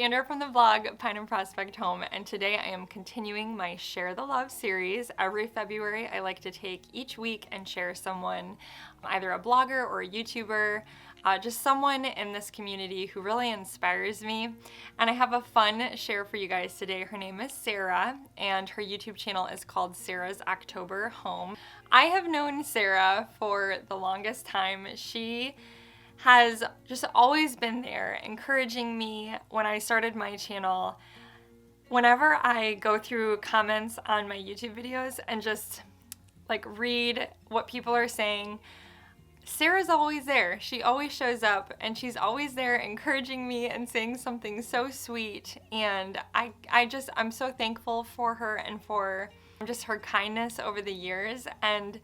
Andrea from the blog Pine and Prospect Home, and today I am continuing my Share the Love series. Every February I like to take each week and share someone, either a blogger or a YouTuber, just someone in this community who really inspires me. And I have a fun share for you guys today. Her name is Sarah, and her YouTube channel is called Sarah's October Home. I have known Sarah for the longest time. She has just always been there encouraging me when I started my channel. Whenever I go through comments on my YouTube videos and just like read what people are saying, Sarah's always there. She always shows up and she's always there encouraging me and saying something so sweet. And I'm so thankful for her and for just her kindness over the years. And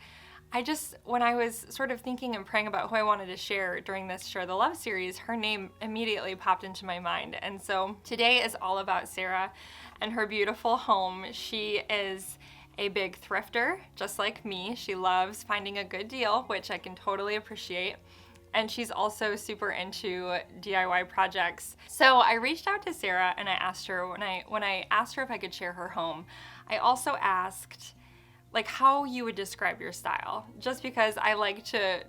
when I was sort of thinking and praying about who I wanted to share during this Share the Love series, her name immediately popped into my mind. And so today is all about Sarah and her beautiful home. She is a big thrifter, just like me. She loves finding a good deal, which I can totally appreciate. And she's also super into DIY projects. So I reached out to Sarah and I asked her, when I asked her if I could share her home, I also asked like how you would describe your style, just because I like to,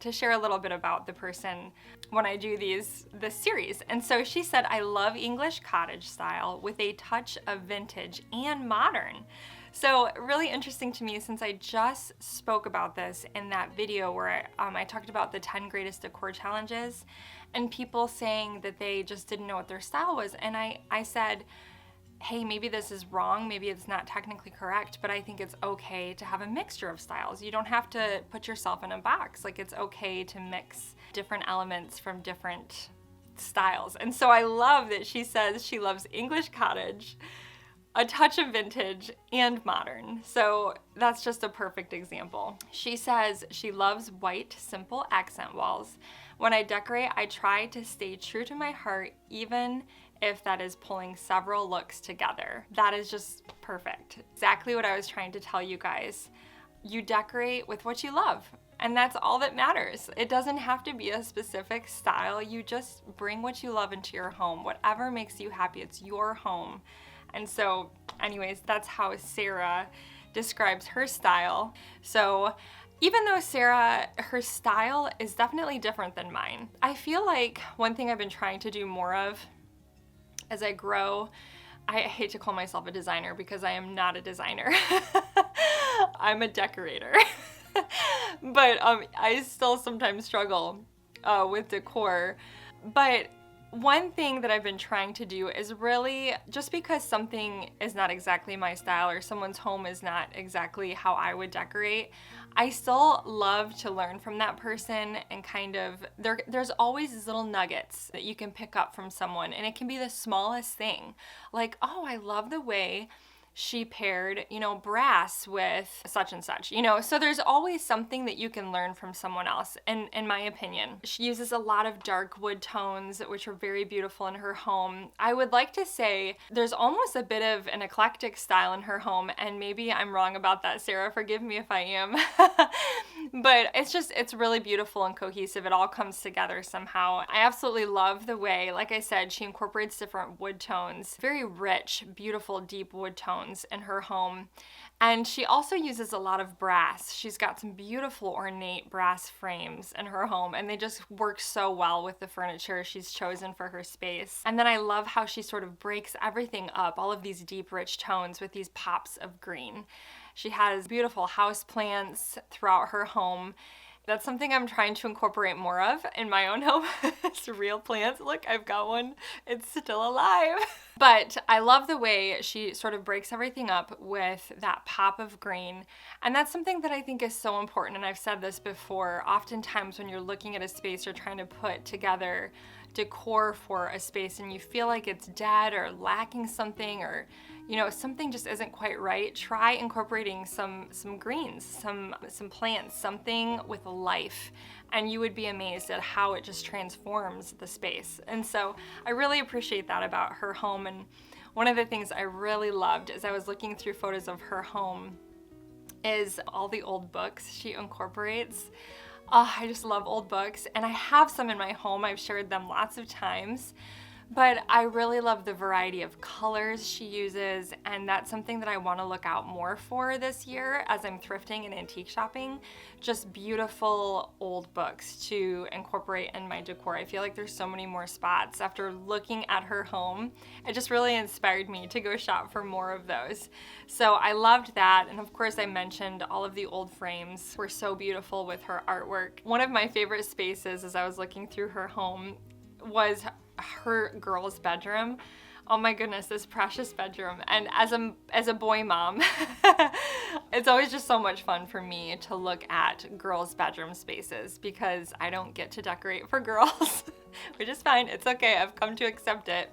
to share a little bit about the person when I do this series. And so she said, I love English cottage style with a touch of vintage and modern. So really interesting to me, since I just spoke about this in that video where I talked about the 10 greatest decor challenges and people saying that they just didn't know what their style was. And I said, hey, maybe this is wrong, maybe it's not technically correct, but I think it's okay to have a mixture of styles. You don't have to put yourself in a box. Like, it's okay to mix different elements from different styles. And so I love that she says she loves English cottage, a touch of vintage, and modern. So that's just a perfect example. She says she loves white, simple accent walls. When I decorate, I try to stay true to my heart, even if that is pulling several looks together. That is just perfect. Exactly what I was trying to tell you guys. You decorate with what you love, and that's all that matters. It doesn't have to be a specific style. You just bring what you love into your home. Whatever makes you happy, it's your home. And so anyways, that's how Sarah describes her style. So even though Sarah, her style is definitely different than mine, I feel like one thing I've been trying to do more of as I grow, I hate to call myself a designer because I am not a designer. I'm a decorator. But I still sometimes struggle with decor. But one thing that I've been trying to do is really, just because something is not exactly my style or someone's home is not exactly how I would decorate, I still love to learn from that person and kind of, there's always these little nuggets that you can pick up from someone, and it can be the smallest thing. Like, oh, I love the way she paired, brass with such and such, so there's always something that you can learn from someone else, in my opinion. She uses a lot of dark wood tones, which are very beautiful in her home. I would like to say there's almost a bit of an eclectic style in her home, and maybe I'm wrong about that, Sarah, forgive me if I am. But it's really beautiful and cohesive. It all comes together somehow. I absolutely love the way, like I said, she incorporates different wood tones, very rich, beautiful, deep wood tones in her home. And she also uses a lot of brass. She's got some beautiful ornate brass frames in her home, and they just work so well with the furniture she's chosen for her space. And then I love how she sort of breaks everything up, all of these deep, rich tones with these pops of green. She has beautiful house plants throughout her home. That's something I'm trying to incorporate more of in my own home. It's real plants. Look, I've got one. It's still alive. But I love the way she sort of breaks everything up with that pop of green. And that's something that I think is so important. And I've said this before. Oftentimes when you're looking at a space or trying to put together decor for a space and you feel like it's dead or lacking something, or something just isn't quite right, try incorporating some greens, some plants, something with life, and you would be amazed at how it just transforms the space. And so I really appreciate that about her home. And one of the things I really loved as I was looking through photos of her home is all the old books she incorporates. Oh, I just love old books, and I have some in my home. I've shared them lots of times. But I really love the variety of colors she uses, and that's something that I want to look out more for this year as I'm thrifting and antique shopping. Just beautiful old books to incorporate in my decor. I feel like there's so many more spots. After looking at her home, it just really inspired me to go shop for more of those. So I loved that, and of course I mentioned all of the old frames were so beautiful with her artwork. One of my favorite spaces as I was looking through her home was her girl's bedroom. Oh my goodness, this precious bedroom. And as a boy mom, it's always just so much fun for me to look at girls' bedroom spaces because I don't get to decorate for girls, which is fine. It's okay. I've come to accept it.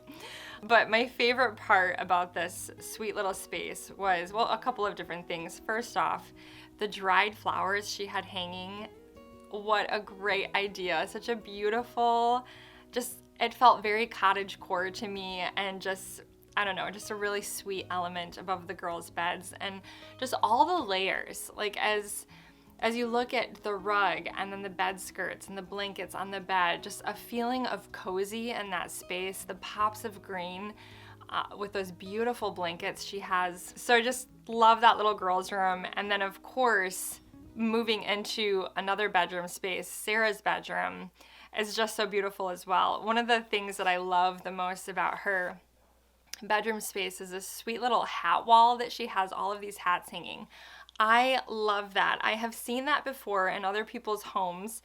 But my favorite part about this sweet little space was, well, a couple of different things. First off, the dried flowers she had hanging. What a great idea. Such a beautiful, it felt very cottagecore to me, and just, I don't know, just a really sweet element above the girls' beds, and just all the layers. Like as you look at the rug and then the bed skirts and the blankets on the bed, just a feeling of cozy in that space, the pops of green with those beautiful blankets she has. So I just love that little girls' room. And then of course, moving into another bedroom space, Sarah's bedroom, is just so beautiful as well. One of the things that I love the most about her bedroom space is this sweet little hat wall that she has all of these hats hanging. I love that. I have seen that before in other people's homes.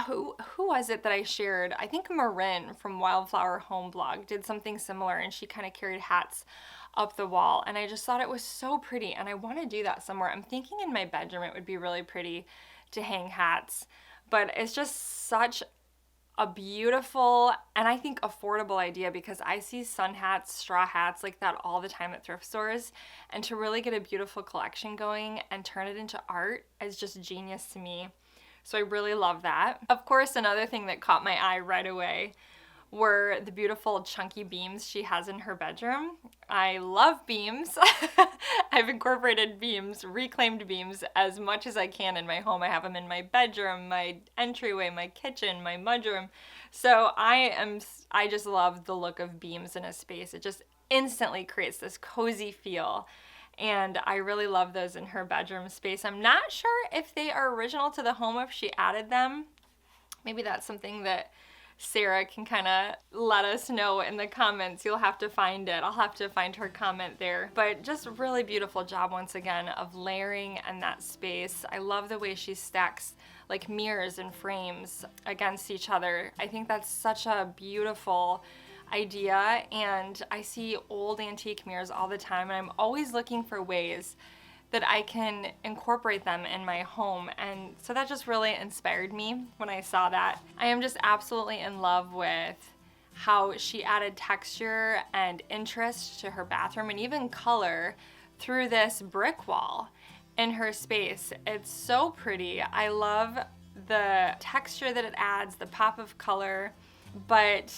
Who was it that I shared? I think Marin from Wildflower Home Blog did something similar, and she kind of carried hats up the wall, and I just thought it was so pretty, and I want to do that somewhere. I'm thinking in my bedroom it would be really pretty to hang hats, but it's just such a beautiful and I think affordable idea, because I see sun hats, straw hats like that all the time at thrift stores, and to really get a beautiful collection going and turn it into art is just genius to me. So I really love that. Of course, another thing that caught my eye right away were the beautiful chunky beams she has in her bedroom. I love beams. I've incorporated beams, reclaimed beams, as much as I can in my home. I have them in my bedroom, my entryway, my kitchen, my mudroom. So I just love the look of beams in a space. It just instantly creates this cozy feel. And I really love those in her bedroom space. I'm not sure if they are original to the home, if she added them. Maybe that's something that Sarah can kind of let us know in the comments. You'll have to find it. I'll have to find her comment there. But just really beautiful job once again of layering in that space. I love the way she stacks like mirrors and frames against each other. I think that's such a beautiful idea, and I see old antique mirrors all the time, and I'm always looking for ways that I can incorporate them in my home. And so that just really inspired me when I saw that. I am just absolutely in love with how she added texture and interest to her bathroom and even color through this brick wall in her space. It's so pretty. I love the texture that it adds, the pop of color, but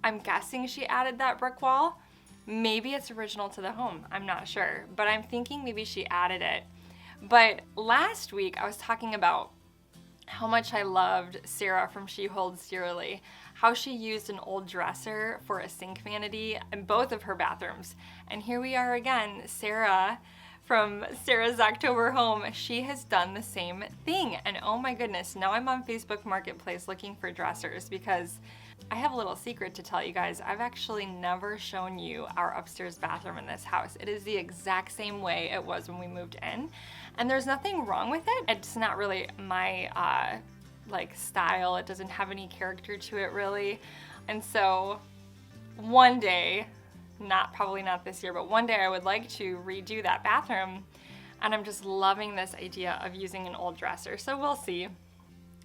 I'm guessing she added that brick wall. Maybe it's original to the home, I'm not sure, but I'm thinking maybe she added it. But last week I was talking about how much I loved Sarah from She Holds Dearly, how she used an old dresser for a sink vanity in both of her bathrooms. And here we are again, Sarah from Sarah's October Home. She has done the same thing. And oh my goodness, now I'm on Facebook Marketplace looking for dressers, because I have a little secret to tell you guys. I've actually never shown you our upstairs bathroom in this house. It is the exact same way it was when we moved in, and there's nothing wrong with it. It's not really my like style. It doesn't have any character to it really. And so one day, probably not this year, but one day I would like to redo that bathroom, and I'm just loving this idea of using an old dresser. So we'll see.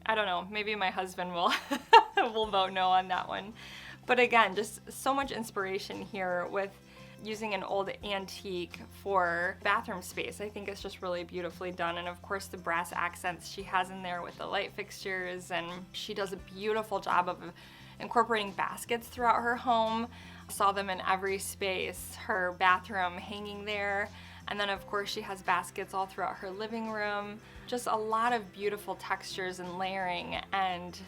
I don't know, maybe my husband will will vote no on that one. But again, just so much inspiration here with using an old antique for bathroom space. I think it's just really beautifully done. And of course the brass accents she has in there with the light fixtures, and she does a beautiful job of incorporating baskets throughout her home. I saw them in every space, her bathroom hanging there, And then of course she has baskets all throughout her living room. Just a lot of beautiful textures and layering. And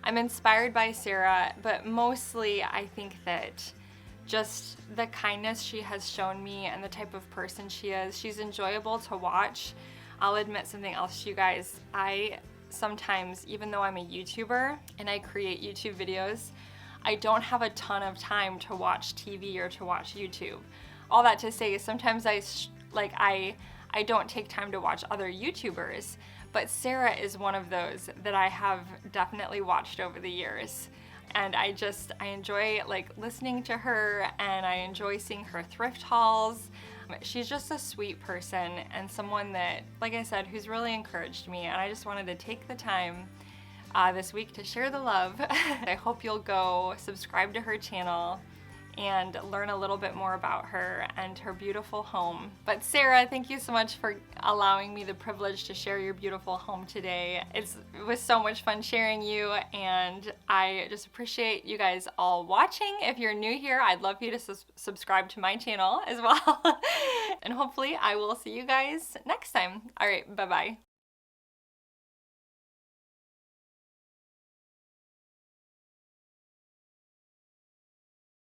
I'm inspired by Sarah, but mostly I think that just the kindness she has shown me and the type of person she is. She's enjoyable to watch. I'll admit something else to you guys. I sometimes, even though I'm a YouTuber and I create YouTube videos, I don't have a ton of time to watch TV or to watch YouTube. All that to say is sometimes I don't take time to watch other YouTubers, but Sarah is one of those that I have definitely watched over the years. And I enjoy listening to her, and I enjoy seeing her thrift hauls. She's just a sweet person and someone that, like I said, who's really encouraged me, and I just wanted to take the time this week to share the love. I hope you'll go subscribe to her channel and learn a little bit more about her and her beautiful home. But Sarah, thank you so much for allowing me the privilege to share your beautiful home today. It was so much fun sharing you, and I just appreciate you guys all watching. If you're new here, I'd love for you to subscribe to my channel as well. And hopefully I will see you guys next time. All right, bye-bye.